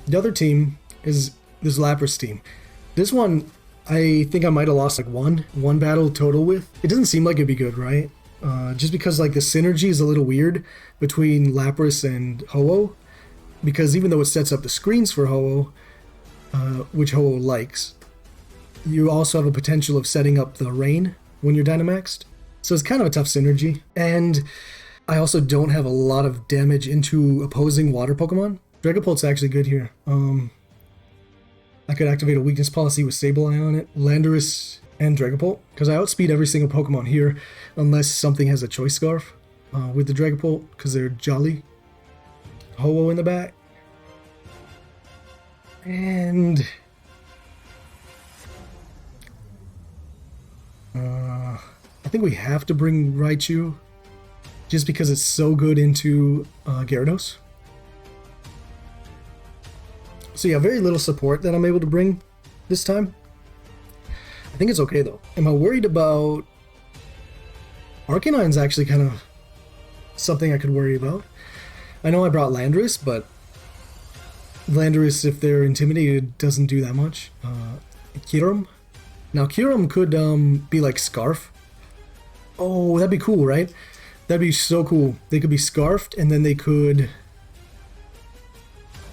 The other team is this Lapras team. This one, I think I might have lost like one battle total with. It doesn't seem like it'd be good, right? Just because like the synergy is a little weird between Lapras and Ho-Oh. Because even though it sets up the screens for Ho-Oh, which Ho-Oh likes, you also have a potential of setting up the rain when you're Dynamaxed. So it's kind of a tough synergy. And I also don't have a lot of damage into opposing water Pokemon. Dragapult's actually good here. I could activate a weakness policy with Sableye on it, Landorus, and Dragapult, because I outspeed every single Pokemon here, unless something has a Choice Scarf with the Dragapult, because they're jolly. Ho-Oh in the back. And I think we have to bring Raichu, just because it's so good into Gyarados. So yeah, very little support that I'm able to bring this time. I think it's okay though. Am I worried about... Arcanine's actually kind of something I could worry about. I know I brought Landorus, but Landorus, if they're intimidated, doesn't do that much. Kyurem. Now Kyurem could be like Scarf. Oh, that'd be cool, right? That'd be so cool. They could be Scarfed, and then they could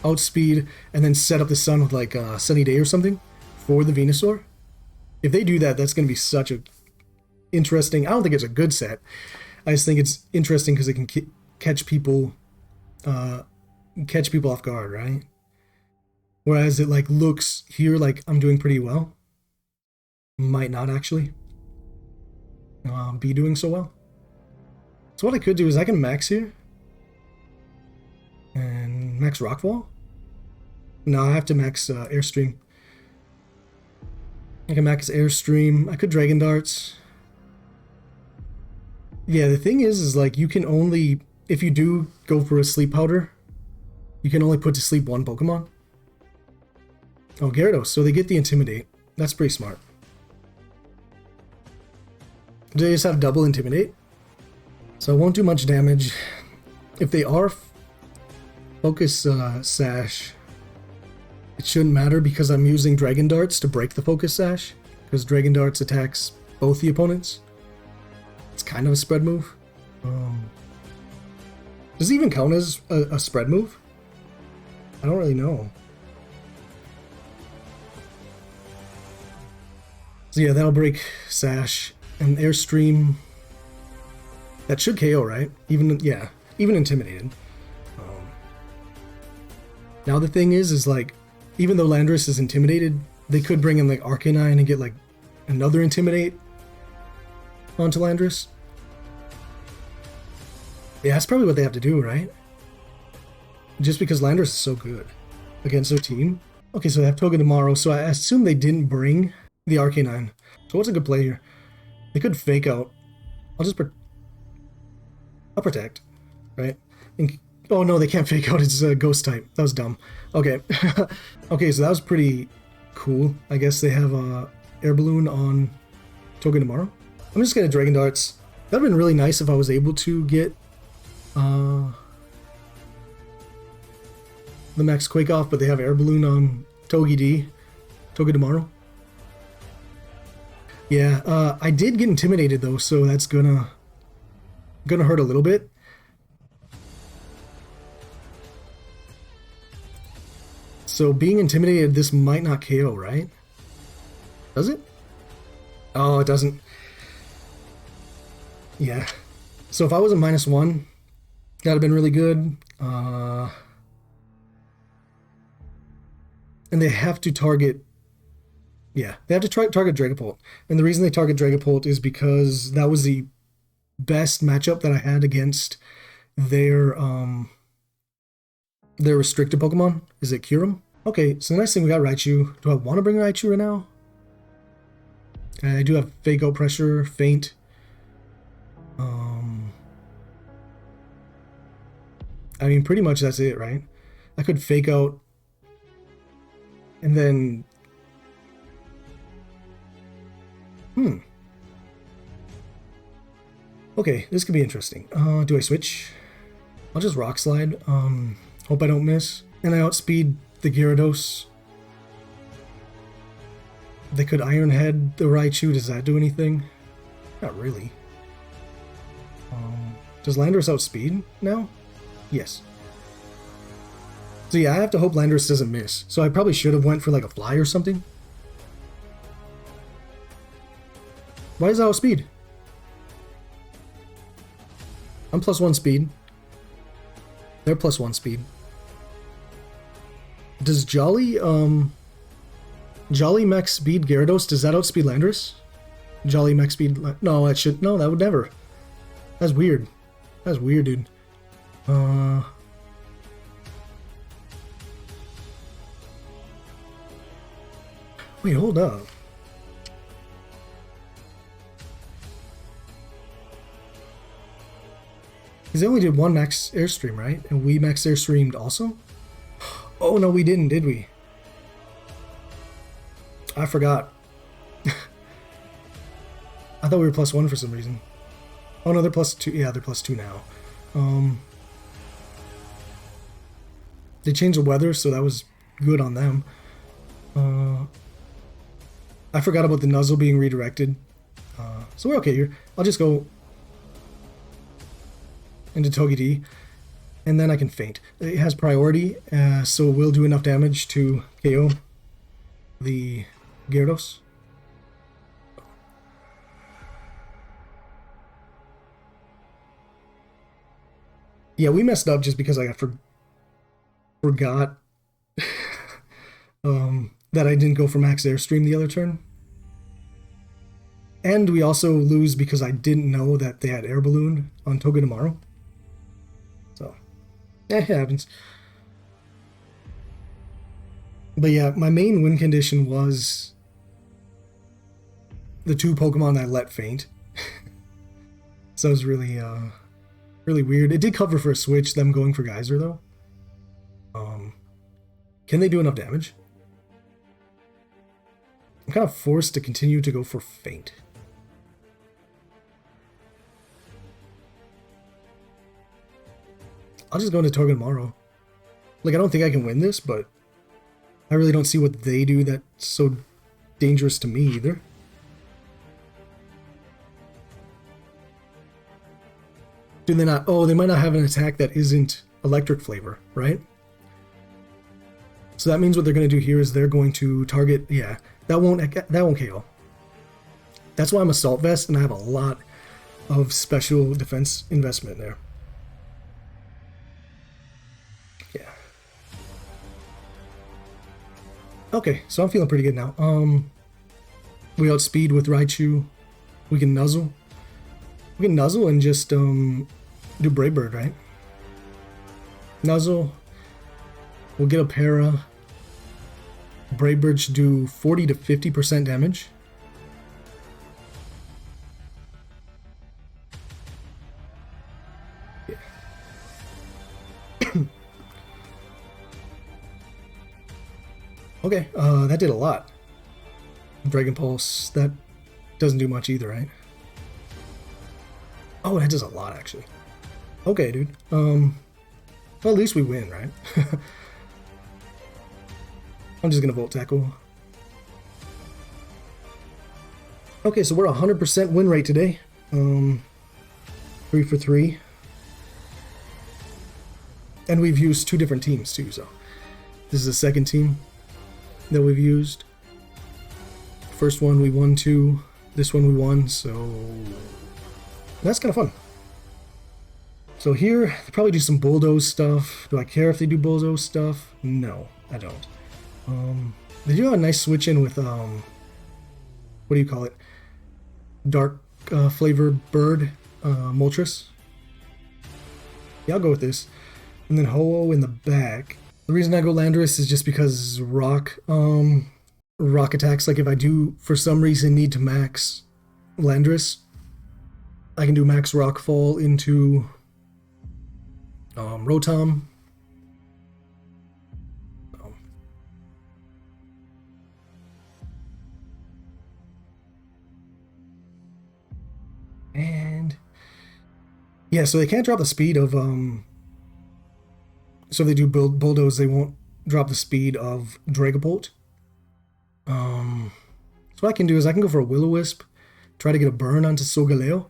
outspeed, and then set up the sun with like Sunny Day or something for the Venusaur. If they do that, that's going to be such a interesting... I don't think it's a good set. I just think it's interesting because it can catch people off guard, right? Whereas it like looks here like I'm doing pretty well. Might not actually be doing so well. So what I could do is I can max here. And max Rockfall. No, I have to max Airstream. I can max Airstream. I could Dragon Darts. Yeah, the thing is like you can only... If you do go for a Sleep Powder, you can only put to sleep one Pokemon. Oh, Gyarados. So they get the Intimidate. That's pretty smart. Do they just have double Intimidate? So I won't do much damage. If they are Focus Sash, it shouldn't matter because I'm using Dragon Darts to break the Focus Sash. Because Dragon Darts attacks both the opponents. It's kind of a spread move. Does it even count as a spread move? I don't really know. So yeah, that'll break Sash. And Airstream... That should KO, right? Even Intimidated. Now the thing is like, even though Landorus is Intimidated, they could bring in like Arcanine and get like another Intimidate onto Landorus. Yeah, that's probably what they have to do, right? Just because Landorus is so good against their team. Okay, so they have Togedemaru, so I assume they didn't bring the Arcanine. So what's a good play here? They could Fake Out. I'll Protect, right? Oh no, they can't Fake Out, it's a Ghost type. That was dumb. Okay. Okay, so that was pretty cool. I guess they have Air Balloon on Togedemaru. I'm just gonna Dragon Darts. That would have been really nice if I was able to get the Max Quake off, but they have Air Balloon on Togedemaru. Yeah, I did get Intimidated though, so that's gonna hurt a little bit. So being Intimidated, this might not KO, right? Does it? Oh, it doesn't. Yeah. So if I was a -1, that'd have been really good. And they have to target... Yeah, they have to target Dragapult. And the reason they target Dragapult is because that was the best matchup that I had against their restricted Pokemon. Is it Kyurem? Okay, so the next thing we got Raichu. Do I want to bring Raichu right now? I do have Fake Out Pressure, Faint. I mean, pretty much that's it, right? I could Fake Out and then... Okay, this could be interesting. Do I switch? I'll just Rock Slide. Hope I don't miss. And I outspeed the Gyarados. They could Iron Head the Raichu. Does that do anything? Not really. Does Landorus outspeed now? Yes. So yeah, I have to hope Landorus doesn't miss. So I probably should have went for like a fly or something. Why is that outspeed? I'm +1 speed. They're +1 speed. Does Jolly max speed Gyarados, does that outspeed Landorus? Jolly max speed, no, that should, no, that would never. That's weird. That's weird, dude. Wait, hold up. Because they only did one max airstream, right? And we max airstreamed also? Oh, no, we didn't, did we? I forgot. I thought we were +1 for some reason. Oh, no, they're +2. Yeah, they're +2 now. They changed the weather, so that was good on them. I forgot about the Nuzzle being redirected. So we're okay here. I'll just go into Togepi, and then I can faint. It has priority, so we'll do enough damage to KO the Gyarados. Yeah, we messed up just because I forgot that I didn't go for max airstream the other turn. And we also lose because I didn't know that they had air balloon on Togedemaru. So, it happens. But yeah, my main win condition was the 2 Pokemon I let faint. So it was really, really weird. It did cover for a switch, them going for Geyser though. Can they do enough damage? I'm kind of forced to continue to go for faint. I'll just go into Togedemaru. Like, I don't think I can win this, but I really don't see what they do that's so dangerous to me either. Do they not? Oh, they might not have an attack that isn't electric flavor, right? So that means what they're going to do here is they're going to target. Yeah, that won't KO. That's why I'm Assault Vest, and I have a lot of special defense investment there. Yeah. Okay, so I'm feeling pretty good now. We outspeed with Raichu. We can Nuzzle. We can Nuzzle and just do Brave Bird, right? Nuzzle. We'll get a Para. Brave Bird should do 40 to 50% damage. Yeah. Okay, that did a lot. Dragon Pulse, that doesn't do much either, right? Oh, that does a lot, actually. Okay, dude. Well, at least we win, right? I'm just gonna Volt Tackle. Okay, so we're 100% win rate today. 3 for 3. And we've used 2 different teams, too, so... This is the second team that we've used. First one we won 2. This one we won, so... That's kind of fun. So here, they probably do some Bulldoze stuff. Do I care if they do Bulldoze stuff? No, I don't. They do have a nice switch in with, what do you call it? Dark flavor bird, Moltres. Yeah, I'll go with this. And then Ho-Oh in the back. The reason I go Landorus is just because rock attacks. Like if I do, for some reason, need to max Landorus, I can do max Rockfall into Rotom. And yeah, so they can't drop the speed of so if they do Bulldoze, they won't drop the speed of Dragapult. So what I can do is I can go for a Will-O-Wisp, try to get a burn onto Solgaleo,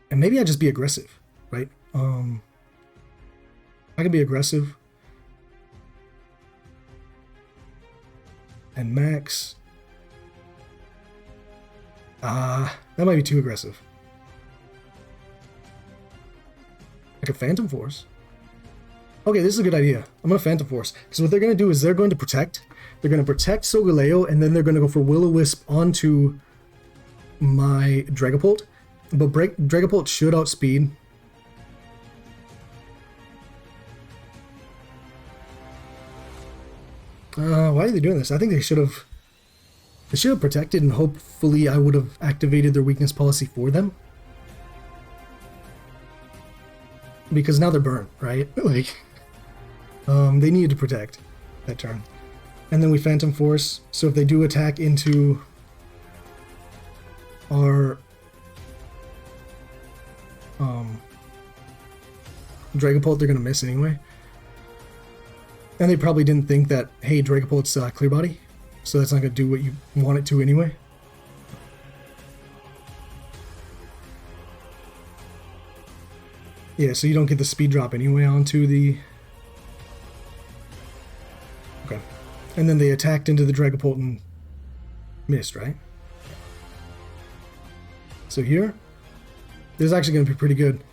and maybe I just be aggressive, right? I can be aggressive. And max. That might be too aggressive. I could Phantom Force. Okay, this is a good idea. I'm going to Phantom Force. Because what they're going to do is they're going to protect. They're going to protect Solgaleo, and then they're going to go for Will-O-Wisp onto my Dragapult. But Dragapult should outspeed. Why are they doing this? I think they should have protected, and hopefully I would have activated their weakness policy for them. Because now they're burnt, right? Like, they needed to protect that turn. And then we Phantom Force, so if they do attack into our Dragapult, they're going to miss anyway. And they probably didn't think that, hey, Dragapult's Clear Body, so that's not going to do what you want it to anyway. Yeah, so you don't get the speed drop anyway onto the... Okay. And then they attacked into the Dragapult and missed, right? So here, this is actually going to be pretty good.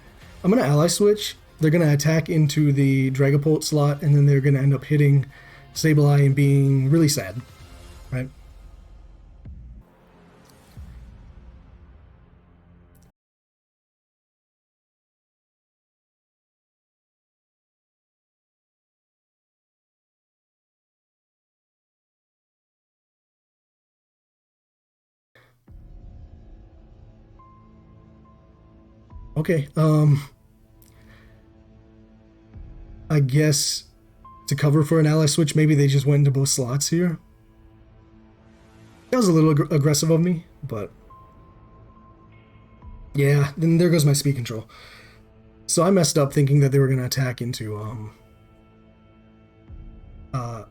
I'm going to Ally Switch. They're going to attack into the Dragapult slot, and then they're going to end up hitting Sableye and being really sad, right? Okay, I guess to cover for an Ally Switch, maybe they just went into both slots here. That was a little aggressive of me, but... Yeah, then there goes my speed control. So I messed up thinking that they were going to attack into the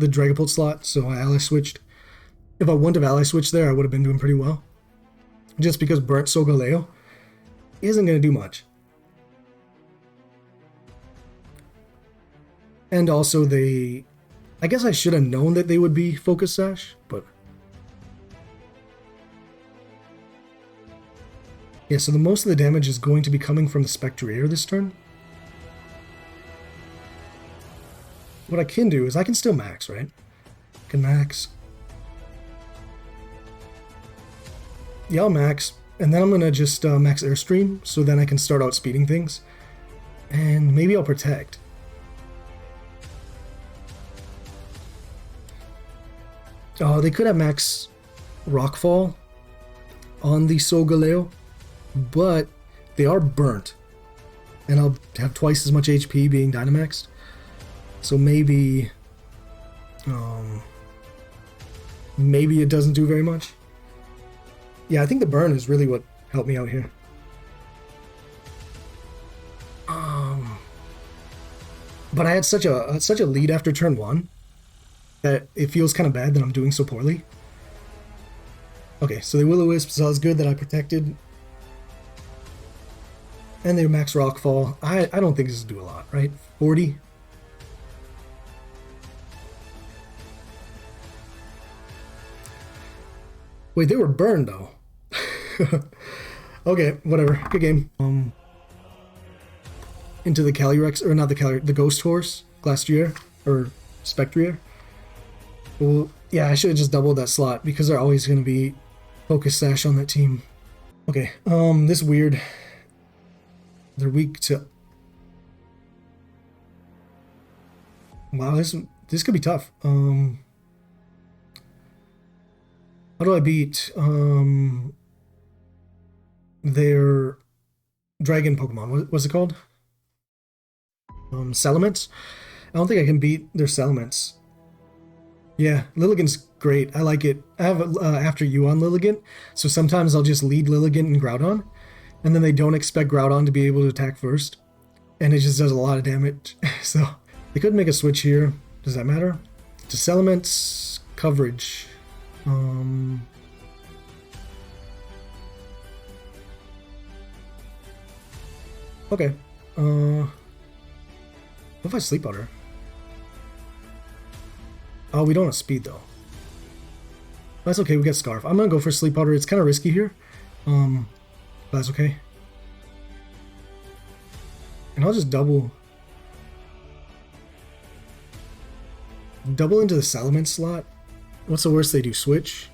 Dragapult slot, so I Ally Switched. If I wouldn't have Ally Switched there, I would have been doing pretty well. Just because burnt Solgaleo isn't going to do much. And also they... I guess I should have known that they would be Focus Sash, but... Yeah, so the most of the damage is going to be coming from the Spectrier this turn. What I can do is I can still max, right? I can max. Yeah, I'll max. And then I'm going to just max Airstream, so then I can start outspeeding things. And maybe I'll protect. Oh, they could have max Rockfall on the Solgaleo, but they are burnt. And I'll have twice as much HP being Dynamaxed. So maybe... maybe it doesn't do very much. Yeah, I think the burn is really what helped me out here. But I had such a lead after turn 1 that it feels kind of bad that I'm doing so poorly. Okay, so they Will-O-Wisp, so it's good that I protected. And they max Rockfall. I don't think this will do a lot, right? 40. Wait, they were burned though. Okay, whatever. Good game. Into the Calyrex, or not the Ghost Horse, Glastrier, or Spectrier. Well, yeah, I should have just doubled that slot because they're always going to be Focus Sash on that team. Okay, this weird. They're weak to... Wow, this could be tough. How do I beat their dragon Pokemon? What's it called? Salamence? I don't think I can beat their Salamence. Yeah, Lilligant's great. I like it. I have After You on Lilligant, so sometimes I'll just lead Lilligant and Groudon, and then they don't expect Groudon to be able to attack first, and it just does a lot of damage. So They could make a switch here. Does that matter? Diselements coverage. Okay. What if I sleep on her? Oh, we don't have speed though. That's okay, we get Scarf. I'm gonna go for Sleep Powder. It's kind of risky here. But that's okay. And I'll just double into the Salamence slot. What's the worst they do? Switch?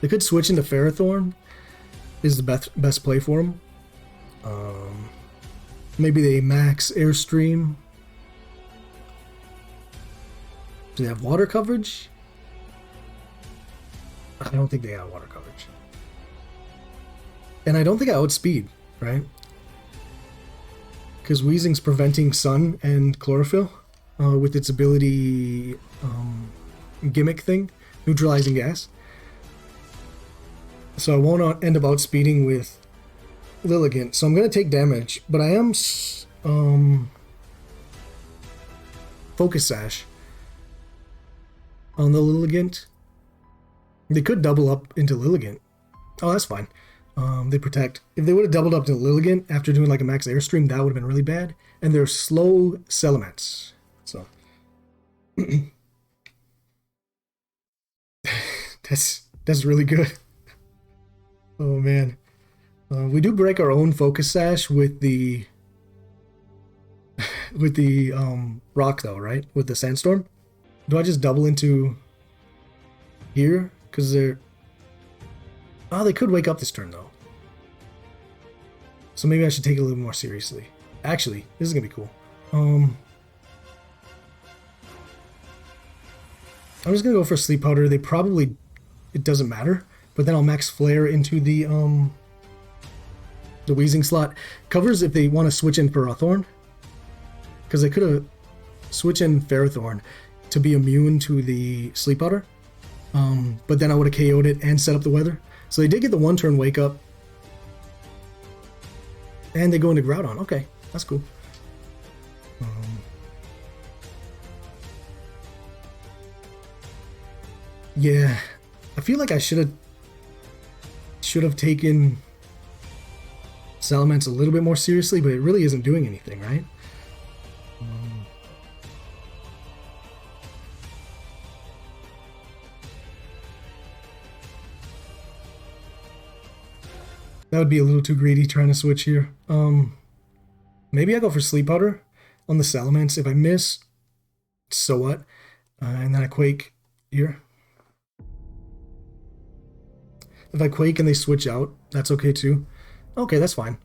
They could switch into Ferrothorn. Is the best play for them. Maybe they max Airstream. Do they have water coverage? I don't think they have water coverage. And I don't think I outspeed, right? Because Weezing's preventing Sun and Chlorophyll with its ability gimmick thing, neutralizing gas. So I won't end up outspeeding with Lilligant. So I'm going to take damage, but I am Focus Sash on the Lilligant. They could double up into Lilligant. Oh, that's fine. They protect. If they would have doubled up to Lilligant after doing like a max Airstream, that would have been really bad. And they're slow Salamence. So that's really good. Oh man. We do break our own Focus Sash with the rock though, right? With the Sandstorm. Do I just double into here? Because they're... Oh, they could wake up this turn though. So maybe I should take it a little more seriously. Actually, this is gonna be cool. I'm just gonna go for Sleep Powder. They probably... It doesn't matter. But then I'll max Flare into the Weezing slot. Covers if they want to switch in Ferrothorn. Because they could have switched in Ferrothorn to be immune to the Sleep Powder. But then I would have KO'd it and set up the weather. So they did get the one turn wake up. And they go into Groudon. Okay, that's cool. Yeah, I feel like I should have taken Salamence a little bit more seriously, but it really isn't doing anything, right? That would be a little too greedy trying to switch here. Maybe I go for Sleep Powder on the Salamence. If I miss, so what? And then I Quake here. If I Quake and they switch out, that's okay too. Okay, that's fine.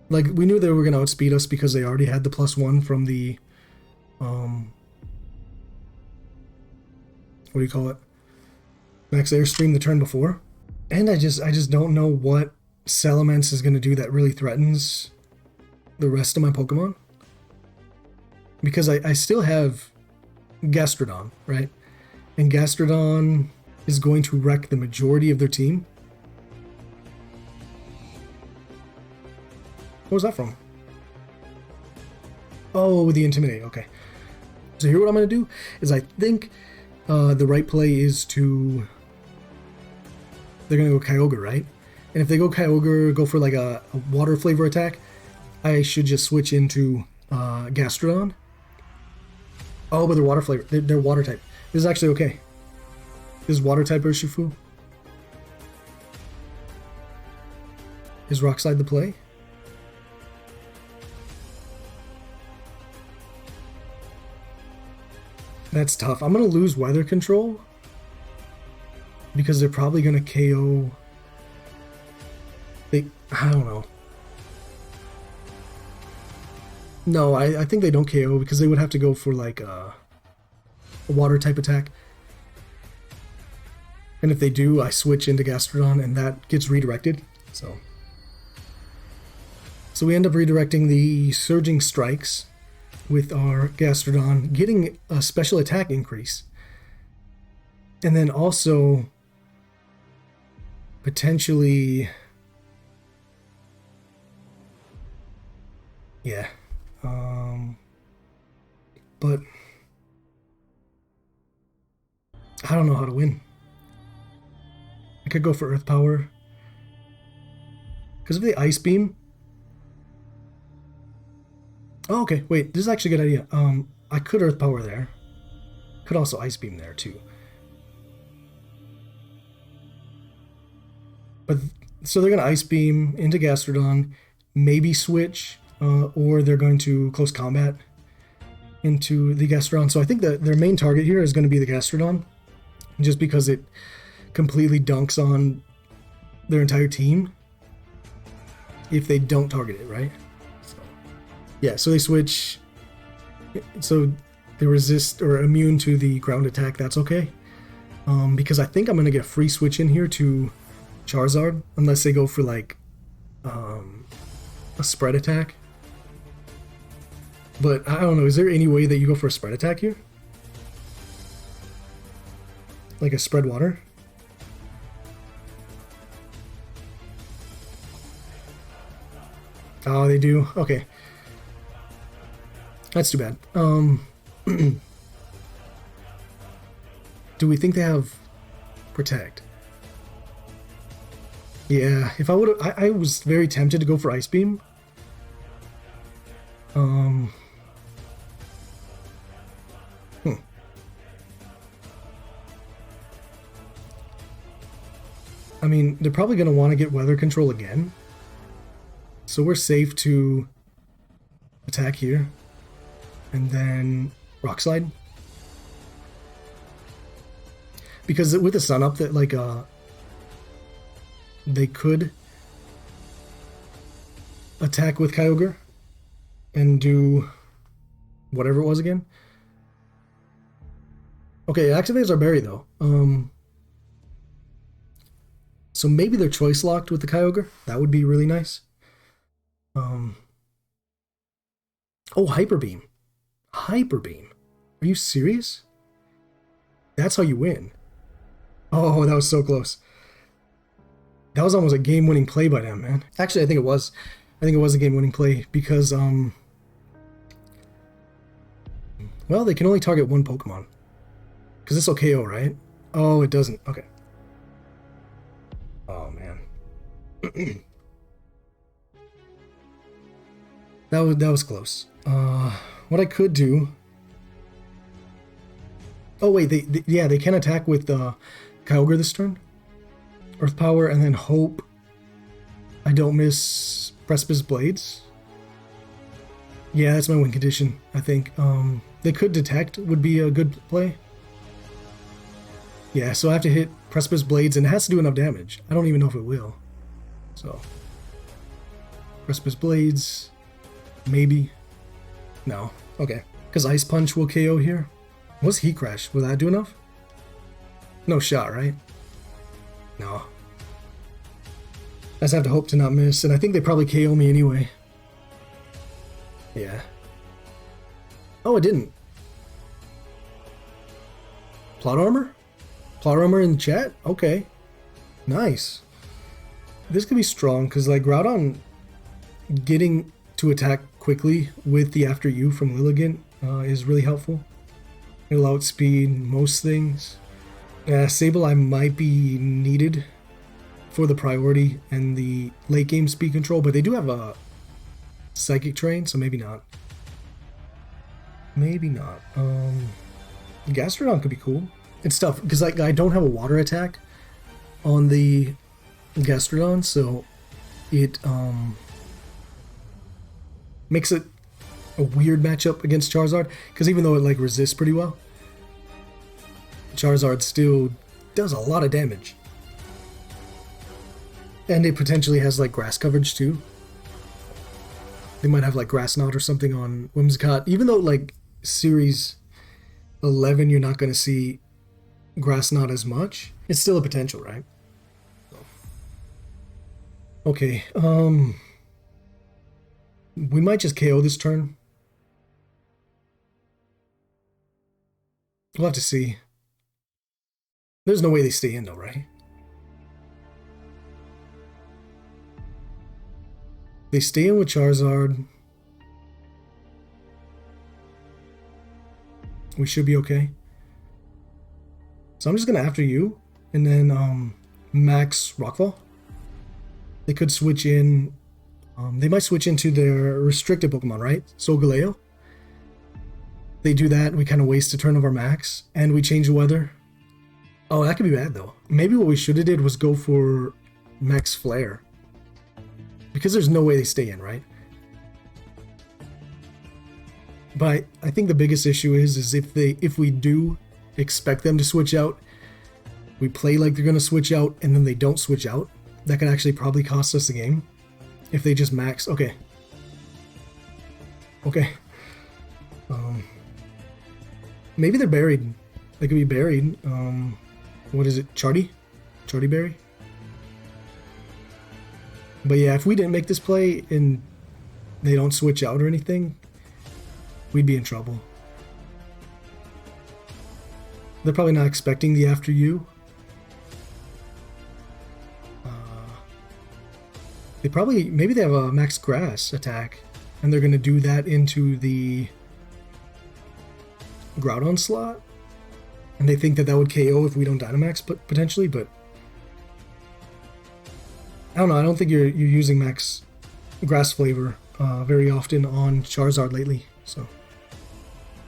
Like, we knew they were going to outspeed us because they already had the +1 from the... what do you call it? Max Airstream the turn before. And I just don't know what Salamence is going to do that really threatens the rest of my Pokemon. Because I still have Gastrodon, right? And Gastrodon is going to wreck the majority of their team. What was that from? Oh, the Intimidate, okay. So here what I'm going to do is I think the right play is to... They're going to go Kyogre, right? And if they go Kyogre, go for like a water flavor attack, I should just switch into Gastrodon. Oh, but they're water flavor. They're water type. This is actually okay. This is water type Urshifu. Is Rock Slide the play? That's tough. I'm going to lose weather control because they're probably going to KO. I don't know. No, I think they don't KO because they would have to go for like a water type attack. And if they do, I switch into Gastrodon and that gets redirected. So we end up redirecting the Surging Strikes with our Gastrodon, getting a special attack increase. And then also potentially... Yeah, But I don't know how to win. I could go for Earth Power. Because of the Ice Beam. Oh, okay. Wait, this is actually a good idea. I could Earth Power there. Could also Ice Beam there, too. But, so they're going to Ice Beam into Gastrodon, maybe switch, or they're going to Close Combat into the Gastrodon. So I think that their main target here is going to be the Gastrodon, just because it completely dunks on their entire team if they don't target it, right? So, yeah, so they switch. So they resist or immune to the ground attack. That's okay. Because I think I'm going to get a free switch in here to Charizard, unless they go for like a spread attack. But I don't know, is there any way that you go for a spread attack here? Like a spread water? Oh, they do? Okay. That's too bad. Do we think they have Protect? Yeah, if I would have... I was very tempted to go for Ice Beam. I mean, they're probably going to want to get Weather Control again. So we're safe to attack here. And then Rock Slide. Because with the Sun Up, that like they could attack with Kyogre and do whatever it was again. Okay, it activates our berry though. So maybe they're choice locked with the Kyogre. That would be really nice. Oh, Hyper Beam. Hyper Beam. Are you serious? That's how you win. Oh, that was so close. That was almost a game-winning play by them, man. Actually, I think it was. I think it was a game-winning play because, well, they can only target one Pokemon. Because this will KO, right? Oh, it doesn't. Okay. Oh, man. That was close. What I could do... Oh, wait, they can attack with Kyogre this turn. Earth Power, and then hope I don't miss Precipice Blades. Yeah, that's my win condition, I think. They could Detect, would be a good play. Yeah, so I have to hit Precipice Blades, and it has to do enough damage. I don't even know if it will. So, Precipice Blades, maybe. No, okay. Because Ice Punch will KO here. What's Heat Crash? Will that do enough? No shot, right? No. I just have to hope to not miss, and I think they probably KO me anyway. Yeah. Oh, it didn't. Plot Armor? Plot Armor in chat? Okay. Nice. This could be strong, because like Groudon getting to attack quickly with the After You from Lilligant is really helpful. It'll outspeed most things. Sableye might be needed for the priority and the late game speed control, but they do have a Psychic Train, so maybe not. Maybe not. Gastrodon could be cool. It's tough, because like, I don't have a water attack on the Gastrodon, so it makes it a weird matchup against Charizard, because even though it like resists pretty well, Charizard still does a lot of damage. And it potentially has like grass coverage too. They might have like Grass Knot or something on Whimsicott. Even though like Series 11 you're not going to see Grass Knot as much, it's still a potential, right? Okay, we might just KO this turn. We'll have to see. There's no way they stay in though, right? They stay in with Charizard. We should be okay. So I'm just gonna after you, and then max Rockfall. They could switch in. They might switch into their restricted Pokemon, right? Solgaleo. They do that, we kind of waste a turn of our max, and we change the weather. Oh, that could be bad though. Maybe what we should have did was go for max Flare. Because there's no way they stay in, right? But I think the biggest issue is if we do expect them to switch out, we play like they're gonna switch out, and then they don't switch out. That could actually probably cost us the game. If they just max, okay. Okay. Maybe they're buried. They could be buried. What is it? Charty Berry? But yeah, if we didn't make this play and they don't switch out or anything, we'd be in trouble. They're probably not expecting the after you. Maybe they have a max grass attack, and they're going to do that into the Groudon slot, and they think that would KO if we don't Dynamax, potentially, but I don't know. I don't think you're using max grass flavor very often on Charizard lately, so.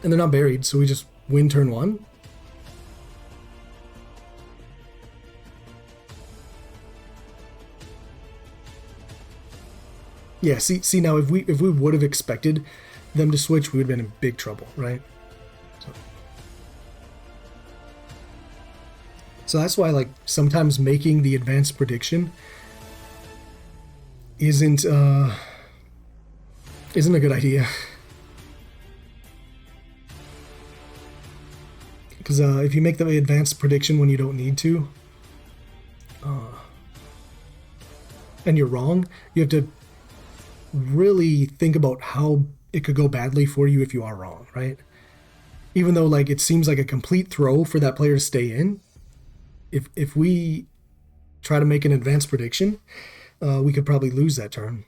And they're not buried, so we just win turn 1. Yeah, see now if we would have expected them to switch, we would have been in big trouble, right? So that's why, like, sometimes making the advanced prediction isn't a good idea. Because if you make the advanced prediction when you don't need to, and you're wrong, you have to really think about how it could go badly for you if you are wrong, right? Even though, like, it seems like a complete throw for that player to stay in, if we try to make an advanced prediction, we could probably lose that turn.